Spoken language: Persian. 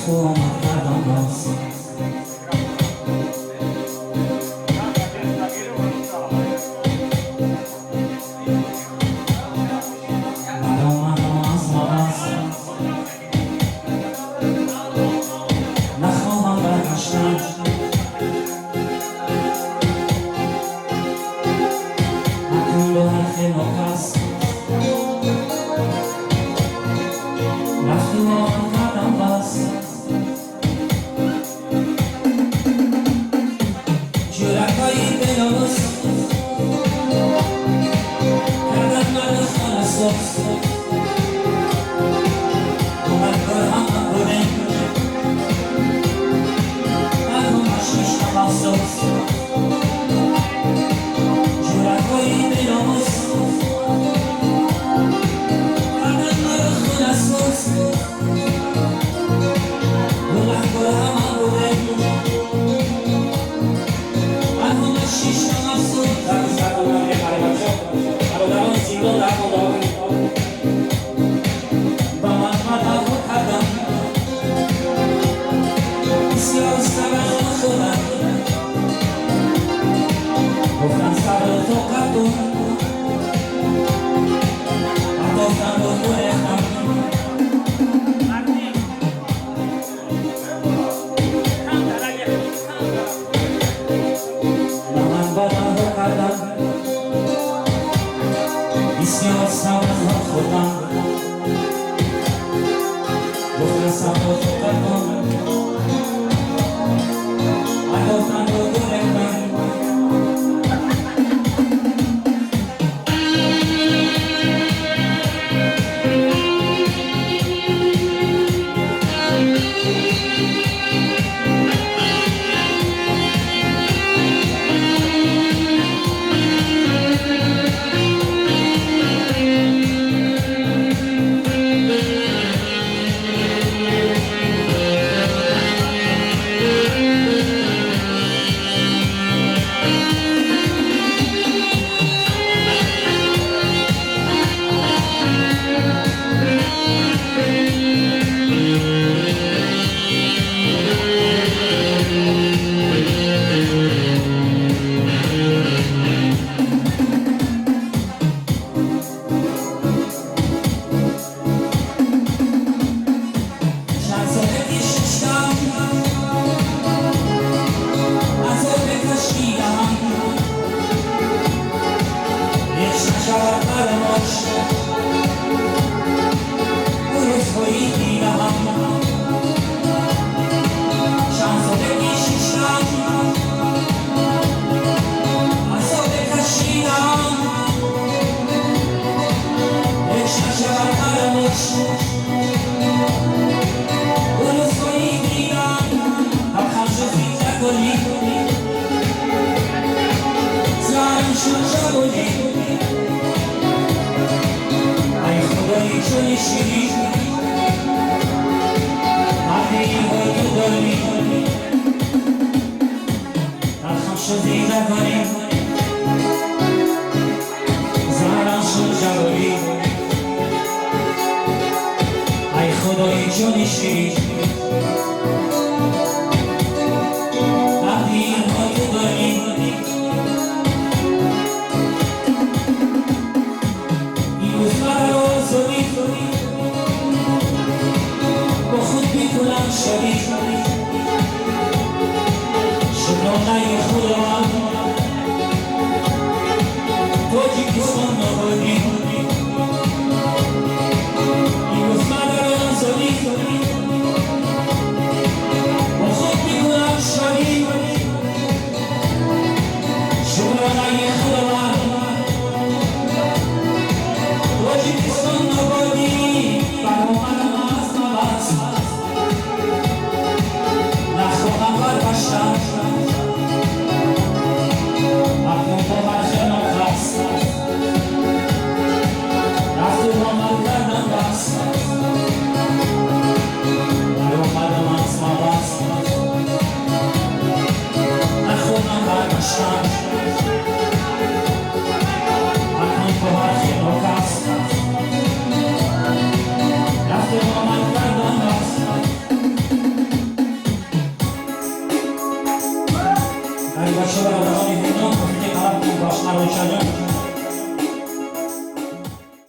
نخواهم قدم باز نخواهم برگشتن اکنون به حرف ناکس رفتی با من قدم بس جرقایی بلاس کردن من خلاص اومد بر هم بودن من رو مشیشم افسوس جرقایی بلاس کردن من خلاص اومد بر هم بودن من رو مشیشم افسوس با من مدد کردم بسیار سبب خودم گفتم سبب تو کردم من گفتم با تو ریختم با من مدد کردم بسیار سبب خودم گفتم سبب تو کردم من گفتم با تو ریختم چون شیری مردی های تو داری تلخم شدی نکنی زهرم شد جواری ای خدای چون شیری مردی های تو داری با خود میتونم شدی شکرانه خدا تاجیکستان نبودی این مدر آزادی با خود میتونم شدی شکرانه خدا تاجیکستان نبودی برا من نخواهم برگشتن اکنون با حرف ناکس بچه برادران زندان گفته قرار کنید باشنا روشنه